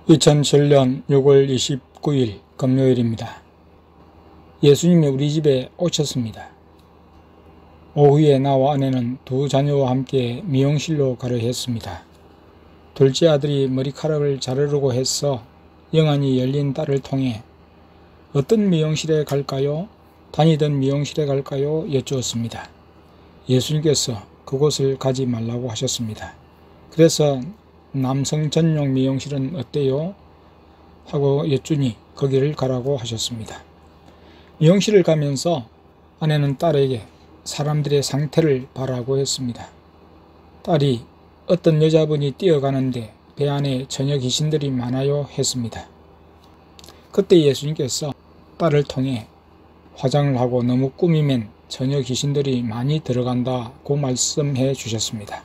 2007년 6월 29일 금요일입니다. 예수님이 우리 집에 오셨습니다. 오후에 나와 아내는 두 자녀와 함께 미용실로 가려 했습니다. 둘째 아들이 머리카락을 자르려고 해서 영안이 열린 딸을 통해 어떤 미용실에 갈까요? 다니던 미용실에 갈까요? 여쭈었습니다. 예수님께서 그곳을 가지 말라고 하셨습니다. 그래서 남성 전용 미용실은 어때요? 하고 여쭈니 거기를 가라고 하셨습니다. 미용실을 가면서 아내는 딸에게 사람들의 상태를 봐라고 했습니다. 딸이 어떤 여자분이 뛰어가는데 배 안에 처녀 귀신들이 많아요 했습니다. 그때 예수님께서 딸을 통해 화장을 하고 너무 꾸미면 처녀 귀신들이 많이 들어간다고 말씀해 주셨습니다.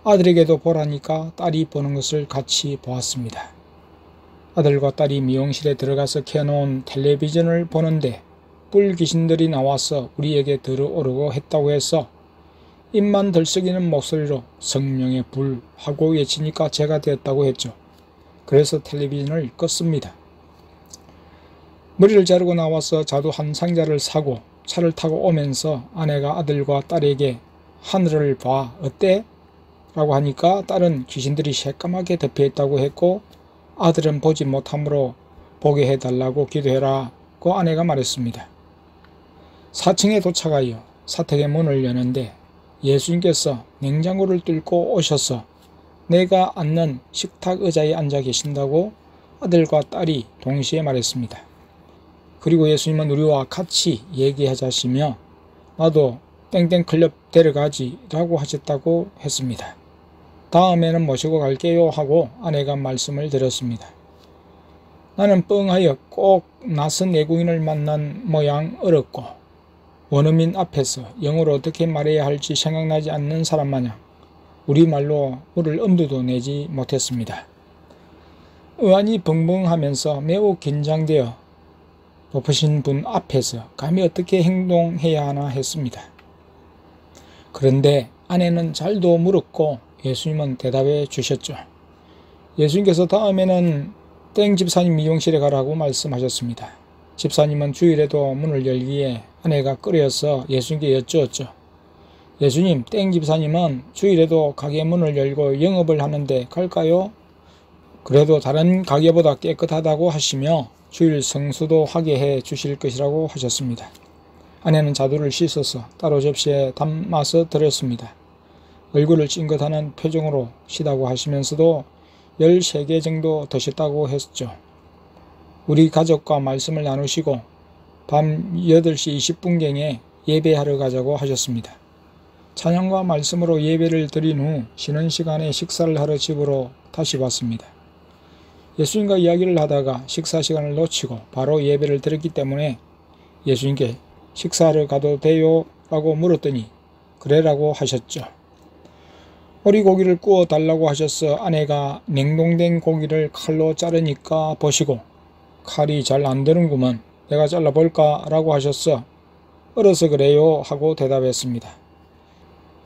아들에게도 보라니까 딸이 보는 것을 같이 보았습니다. 아들과 딸이 미용실에 들어가서 켜놓은 텔레비전을 보는데 뿔 귀신들이 나와서 우리에게 들어오려고 했다고 해서 입만 들썩이는 목소리로 성령의 불 하고 외치니까 제가 되었다고 했죠. 그래서 텔레비전을 껐습니다. 머리를 자르고 나와서 자두 한 상자를 사고 차를 타고 오면서 아내가 아들과 딸에게 하늘을 봐 어때? 라고 하니까 딸은 귀신들이 새까맣게 덮여있다고 했고 아들은 보지 못하므로 보게 해달라고 기도해라고 아내가 말했습니다. 4층에 도착하여 사택의 문을 여는데 예수님께서 냉장고를 뚫고 오셔서 내가 앉는 식탁 의자에 앉아 계신다고 아들과 딸이 동시에 말했습니다. 그리고 예수님은 우리와 같이 얘기하자시며 나도 땡땡 클럽 데려가지 라고 하셨다고 했습니다. 다음에는 모시고 갈게요 하고 아내가 말씀을 드렸습니다. 나는 뻥하여 꼭 낯선 외국인을 만난 모양 얼었고 원어민 앞에서 영어로 어떻게 말해야 할지 생각나지 않는 사람 마냥 우리말로 물을 엄두도 내지 못했습니다. 의안이 벙벙하면서 매우 긴장되어 높으신 분 앞에서 감히 어떻게 행동해야 하나 했습니다. 그런데 아내는 잘도 물었고 예수님은 대답해 주셨죠. 예수님께서 다음에는 땡 집사님 미용실에 가라고 말씀하셨습니다. 집사님은 주일에도 문을 열기에 아내가 끌어서 예수님께 여쭈었죠. 예수님, 땡 집사님은 주일에도 가게 문을 열고 영업을 하는데 갈까요? 그래도 다른 가게보다 깨끗하다고 하시며 주일 성수도 하게 해 주실 것이라고 하셨습니다. 아내는 자두를 씻어서 따로 접시에 담아서 드렸습니다. 얼굴을 찡긋하는 표정으로 쉬다고 하시면서도 13개 정도 드셨다고 했죠. 우리 가족과 말씀을 나누시고 밤 8시 20분경에 예배하러 가자고 하셨습니다. 찬양과 말씀으로 예배를 드린 후 쉬는 시간에 식사를 하러 집으로 다시 왔습니다. 예수님과 이야기를 하다가 식사 시간을 놓치고 바로 예배를 드렸기 때문에 예수님께 식사하러 가도 돼요? 라고 물었더니 그래라고 하셨죠. 오리고기를 구워 달라고 하셔서 아내가 냉동된 고기를 칼로 자르니까 보시고 칼이 잘 안 드는구먼 내가 잘라볼까? 라고 하셔서 얼어서 그래요 하고 대답했습니다.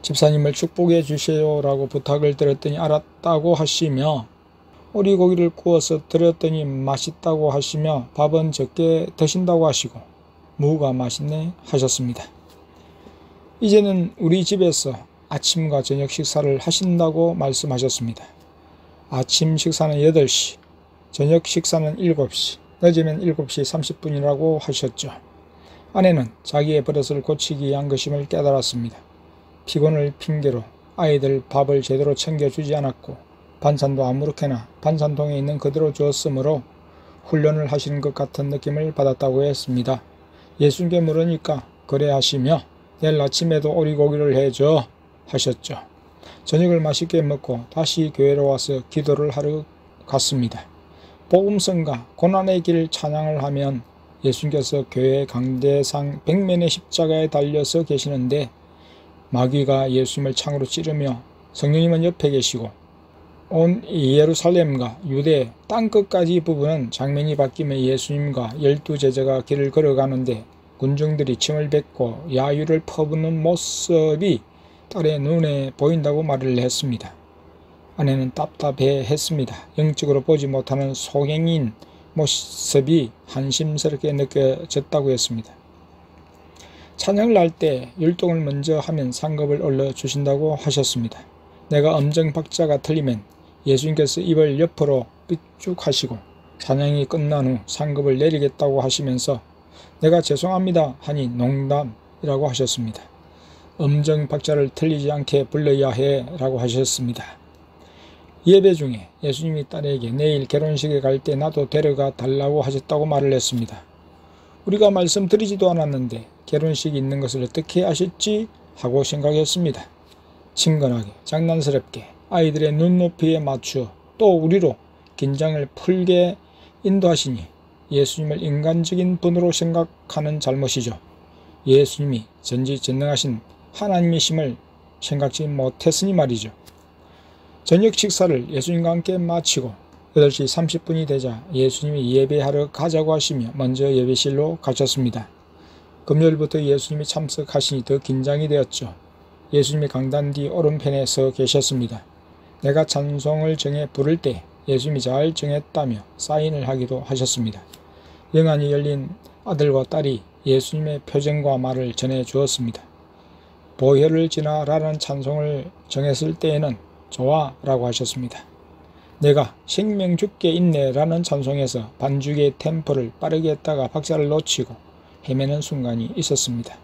집사님을 축복해 주세요 라고 부탁을 드렸더니 알았다고 하시며 오리고기를 구워서 드렸더니 맛있다고 하시며 밥은 적게 드신다고 하시고 무가 맛있네 하셨습니다. 이제는 우리 집에서 아침과 저녁 식사를 하신다고 말씀하셨습니다. 아침 식사는 8시, 저녁 식사는 7시, 늦으면 7시 30분이라고 하셨죠. 아내는 자기의 버릇을 고치기 위한 것임을 깨달았습니다. 피곤을 핑계로 아이들 밥을 제대로 챙겨주지 않았고 반찬도 아무렇게나 반찬통에 있는 그대로 주었으므로 훈련을 하시는 것 같은 느낌을 받았다고 했습니다. 예수님께 물으니까 그래 하시며 내일 아침에도 오리고기를 해줘 하셨죠. 저녁을 맛있게 먹고 다시 교회로 와서 기도를 하러 갔습니다. 복음성가 고난의 길 찬양을 하면 예수님께서 교회 강대상 벽면의 십자가에 달려서 계시는데 마귀가 예수님을 창으로 찌르며 성령님은 옆에 계시고 온 예루살렘과 유대 땅끝까지 부분은 장면이 바뀌며 예수님과 12제자가 길을 걸어가는데 군중들이 침을 뱉고 야유를 퍼붓는 모습이 딸의 눈에 보인다고 말을 했습니다. 아내는 답답해했습니다. 영적으로 보지 못하는 소경인 모습이 한심스럽게 느껴졌다고 했습니다. 찬양을 할 때 율동을 먼저 하면 상급을 올려주신다고 하셨습니다. 내가 음정 박자가 틀리면 예수님께서 입을 옆으로 삐죽하시고 찬양이 끝난 후 상급을 내리겠다고 하시면서 내가 죄송합니다 하니 농담이라고 하셨습니다. 음정 박자를 틀리지 않게 불러야 해 라고 하셨습니다. 예배 중에 예수님이 딸에게 내일 결혼식에 갈 때 나도 데려가 달라고 하셨다고 말을 했습니다. 우리가 말씀드리지도 않았는데 결혼식이 있는 것을 어떻게 아셨지? 하고 생각했습니다. 친근하게 장난스럽게 아이들의 눈높이에 맞추어 또 우리로 긴장을 풀게 인도하시니 예수님을 인간적인 분으로 생각하는 잘못이죠. 예수님이 전지전능하신 하나님이심을 생각지 못했으니 말이죠. 저녁 식사를 예수님과 함께 마치고 8시 30분이 되자 예수님이 예배하러 가자고 하시며 먼저 예배실로 가셨습니다. 금요일부터 예수님이 참석하시니 더 긴장이 되었죠. 예수님이 강단 뒤 오른편에 서 계셨습니다. 내가 찬송을 정해 부를 때 예수님이 잘 정했다며 사인을 하기도 하셨습니다. 영안이 열린 아들과 딸이 예수님의 표정과 말을 전해 주었습니다. 보혈을 지나라는 찬송을 정했을 때에는 좋아 라고 하셨습니다. 내가 생명 죽게 있네 라는 찬송에서 반주기의 템포를 빠르게 했다가 박자를 놓치고 헤매는 순간이 있었습니다.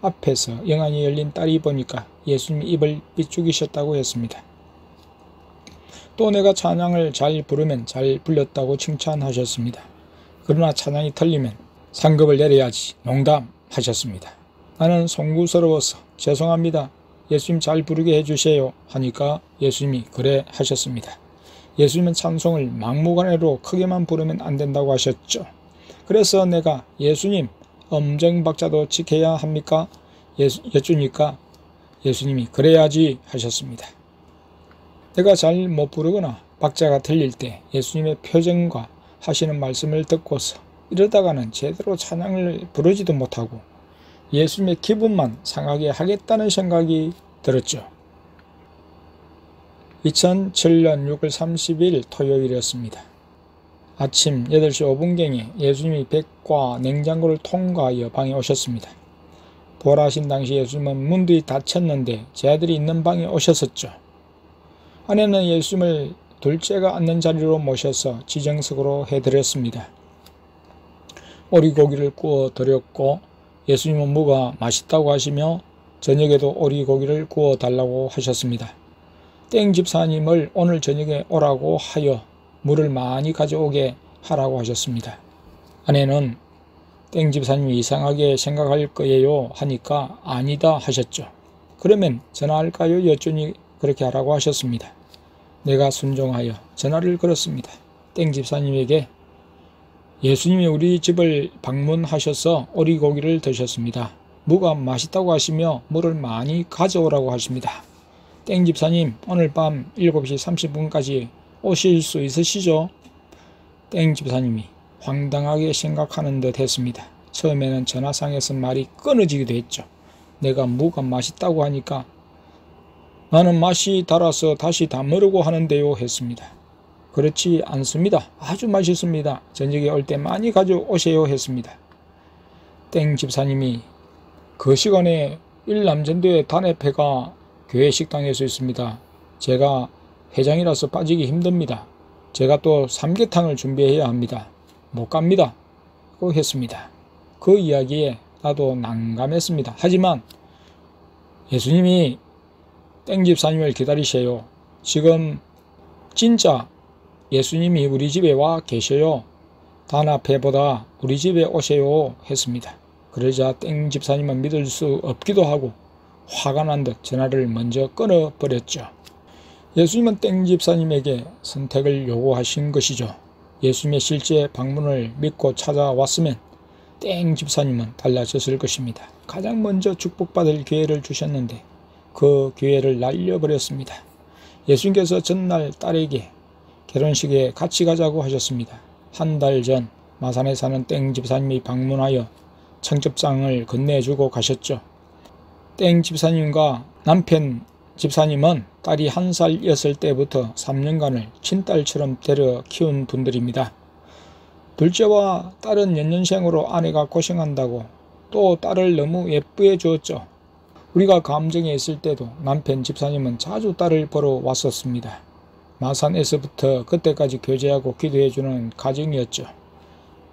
앞에서 영안이 열린 딸이 보니까 예수님이 입을 삐죽이셨다고 했습니다. 또 내가 찬양을 잘 부르면 잘 불렸다고 칭찬하셨습니다. 그러나 찬양이 틀리면 상급을 내려야지 농담하셨습니다. 나는 송구스러워서 죄송합니다. 예수님 잘 부르게 해주세요 하니까 예수님이 그래 하셨습니다. 예수님은 찬송을 막무가내로 크게만 부르면 안 된다고 하셨죠. 그래서 내가 예수님 음정 박자도 지켜야 합니까? 여쭈니까 예수님이 그래야지 하셨습니다. 내가 잘 못 부르거나 박자가 틀릴 때 예수님의 표정과 하시는 말씀을 듣고서 이러다가는 제대로 찬양을 부르지도 못하고 예수님의 기분만 상하게 하겠다는 생각이 들었죠. 2007년 6월 30일 토요일이었습니다. 아침 8시 5분경에 예수님이 백과 냉장고를 통과하여 방에 오셨습니다. 부활하신 당시 예수님은 문들이 닫혔는데 제 아들이 있는 방에 오셨었죠. 아내는 예수님을 둘째가 앉는 자리로 모셔서 지정석으로 해드렸습니다. 오리고기를 구워 드렸고 예수님은 무가 맛있다고 하시며 저녁에도 오리고기를 구워 달라고 하셨습니다. 땡 집사님을 오늘 저녁에 오라고 하여 물을 많이 가져오게 하라고 하셨습니다. 아내는 땡 집사님이 이상하게 생각할 거예요 하니까 아니다 하셨죠. 그러면 전화할까요? 여쭈니 그렇게 하라고 하셨습니다. 내가 순종하여 전화를 걸었습니다. 땡 집사님에게 예수님이 우리 집을 방문하셔서 오리고기를 드셨습니다. 무가 맛있다고 하시며 물을 많이 가져오라고 하십니다. 땡 집사님 오늘 밤 7시 30분까지 오실 수 있으시죠? 땡 집사님이 황당하게 생각하는 듯 했습니다. 처음에는 전화상에서 말이 끊어지기도 했죠. 내가 무가 맛있다고 하니까 나는 맛이 달아서 다시 담으려고 하는데요 했습니다. 그렇지 않습니다. 아주 맛있습니다. 저녁에 올 때 많이 가져오세요 했습니다. 땡 집사님이 그 시간에 일남전도의 단회패가 교회 식당에서 있습니다. 제가 회장이라서 빠지기 힘듭니다. 제가 또 삼계탕을 준비해야 합니다. 못 갑니다. 고 했습니다. 그 이야기에 나도 난감했습니다. 하지만 예수님이 땡 집사님을 기다리세요. 지금 진짜 예수님이 우리 집에 와 계셔요. 단합회보다 우리 집에 오세요 했습니다. 그러자 땡 집사님은 믿을 수 없기도 하고 화가 난 듯 전화를 먼저 끊어버렸죠. 예수님은 땡 집사님에게 선택을 요구하신 것이죠. 예수님의 실제 방문을 믿고 찾아왔으면 땡 집사님은 달라졌을 것입니다. 가장 먼저 축복받을 기회를 주셨는데 그 기회를 날려버렸습니다. 예수님께서 전날 딸에게 결혼식에 같이 가자고 하셨습니다. 한 달 전 마산에 사는 땡 집사님이 방문하여 청첩장을 건네주고 가셨죠. 땡 집사님과 남편 집사님은 딸이 1살이었을 때부터 3년간을 친딸처럼 데려 키운 분들입니다. 둘째와 딸은 연년생으로 아내가 고생한다고 또 딸을 너무 예쁘게 주었죠. 우리가 감정에 있을 때도 남편 집사님은 자주 딸을 보러 왔었습니다. 마산에서부터 그때까지 교제하고 기도해주는 가정이었죠.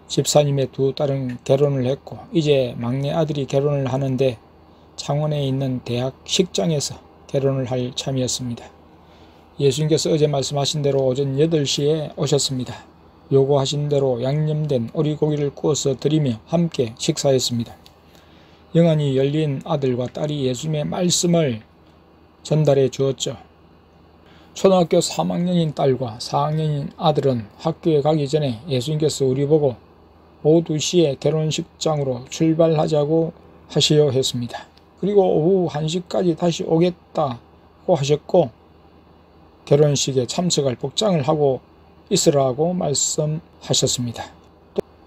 집사님의 두 딸은 결혼을 했고 이제 막내 아들이 결혼을 하는데 창원에 있는 대학 식장에서 결혼을 할 참이었습니다. 예수님께서 어제 말씀하신 대로 오전 8시에 오셨습니다. 요구하신 대로 양념된 오리고기를 구워서 드리며 함께 식사했습니다. 영안이 열린 아들과 딸이 예수님의 말씀을 전달해 주었죠. 초등학교 3학년인 딸과 4학년인 아들은 학교에 가기 전에 예수님께서 우리 보고 오후 2시에 결혼식장으로 출발하자고 하시어 했습니다. 그리고 오후 1시까지 다시 오겠다고 하셨고 결혼식에 참석할 복장을 하고 있으라고 말씀하셨습니다.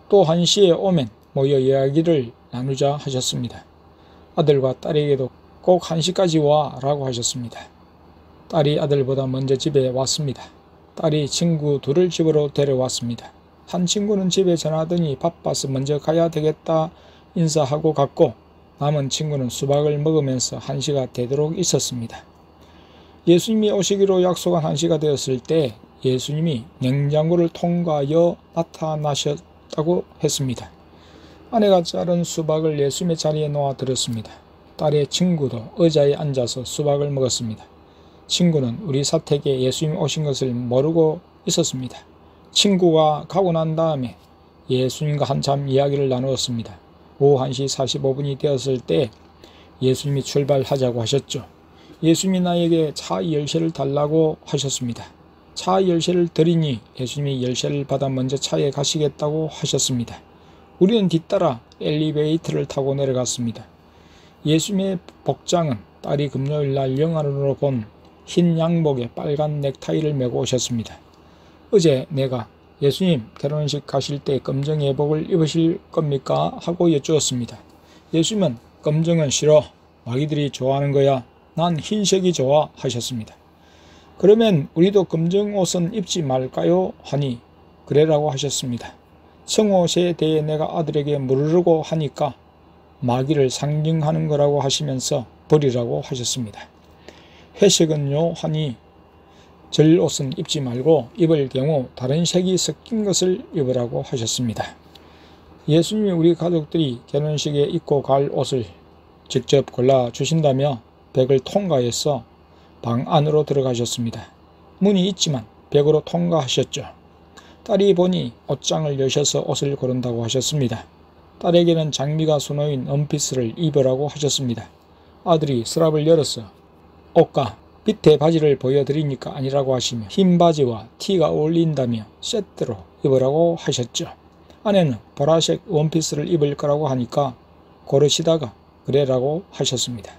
또 1시에 오면 모여 이야기를 나누자 하셨습니다. 아들과 딸에게도 꼭 1시까지 와 라고 하셨습니다. 딸이 아들보다 먼저 집에 왔습니다. 딸이 친구 둘을 집으로 데려왔습니다. 한 친구는 집에 전화하더니 바빠서 먼저 가야 되겠다 인사하고 갔고 남은 친구는 수박을 먹으면서 1시가 되도록 있었습니다. 예수님이 오시기로 약속한 1시가 되었을 때 예수님이 냉장고를 통과하여 나타나셨다고 했습니다. 아내가 자른 수박을 예수님의 자리에 놓아 드렸습니다. 딸의 친구도 의자에 앉아서 수박을 먹었습니다. 친구는 우리 사택에 예수님 오신 것을 모르고 있었습니다. 친구가 가고 난 다음에 예수님과 한참 이야기를 나누었습니다. 오후 1시 45분이 되었을 때 예수님이 출발하자고 하셨죠. 예수님이 나에게 차 열쇠를 달라고 하셨습니다. 차 열쇠를 드리니 예수님이 열쇠를 받아 먼저 차에 가시겠다고 하셨습니다. 우리는 뒤따라 엘리베이터를 타고 내려갔습니다. 예수님의 복장은 딸이 금요일날 영안으로 본 흰 양복에 빨간 넥타이를 메고 오셨습니다. 어제 내가 예수님 결혼식 가실 때 검정 예복을 입으실 겁니까? 하고 여쭈었습니다. 예수님은 검정은 싫어. 마귀들이 좋아하는 거야. 난 흰색이 좋아 하셨습니다. 그러면 우리도 검정 옷은 입지 말까요? 하니 그래라고 하셨습니다. 청옷에 대해 내가 아들에게 물으려고 하니까 마귀를 상징하는 거라고 하시면서 버리라고 하셨습니다. 회색은요 하니 절옷은 입지 말고 입을 경우 다른 색이 섞인 것을 입으라고 하셨습니다. 예수님이 우리 가족들이 결혼식에 입고 갈 옷을 직접 골라주신다며 벽을 통과해서 방 안으로 들어가셨습니다. 문이 있지만 벽으로 통과하셨죠. 딸이 보니 옷장을 여셔서 옷을 고른다고 하셨습니다. 딸에게는 장미가 수놓인 원피스를 입으라고 하셨습니다. 아들이 서랍을 열어서 옷과 밑에 바지를 보여드리니까 아니라고 하시며 흰 바지와 티가 어울린다며 세트로 입으라고 하셨죠. 아내는 보라색 원피스를 입을 거라고 하니까 고르시다가 그래라고 하셨습니다.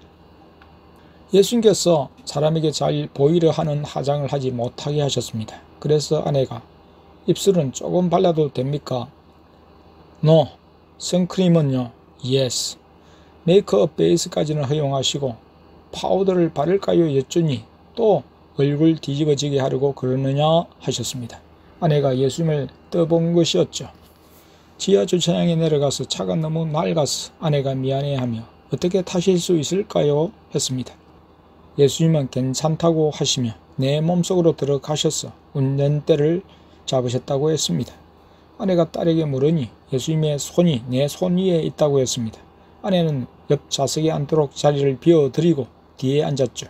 예수님께서 사람에게 잘 보이려 하는 화장을 하지 못하게 하셨습니다. 그래서 아내가 입술은 조금 발라도 됩니까? No. 선크림은요? Yes. 메이크업 베이스까지는 허용하시고 파우더를 바를까요? 여쭈니 또 얼굴 뒤집어지게 하려고 그러느냐 하셨습니다. 아내가 예수님을 떠본 것이었죠. 지하 주차장에 내려가서 차가 너무 낡아서 아내가 미안해하며 어떻게 타실 수 있을까요? 했습니다. 예수님은 괜찮다고 하시며 내 몸속으로 들어가셔서 운전대를 잡으셨다고 했습니다. 아내가 딸에게 물으니 예수님의 손이 내 손 위에 있다고 했습니다. 아내는 옆 좌석에 앉도록 자리를 비워드리고 뒤에 앉았죠.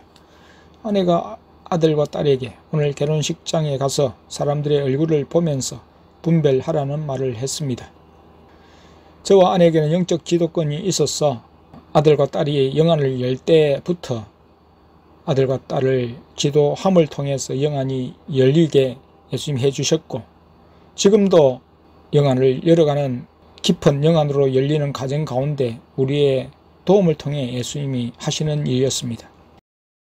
아내가 아들과 딸에게 오늘 결혼식장에 가서 사람들의 얼굴을 보면서 분별하라는 말을 했습니다. 저와 아내에게는 영적 기도권이 있어서 아들과 딸이 영안을 열 때부터 아들과 딸을 기도함을 통해서 영안이 열리게 예수님이 해주셨고 지금도 영안을 열어가는 깊은 영안으로 열리는 과정 가운데 우리의 도움을 통해 예수님이 하시는 일이었습니다.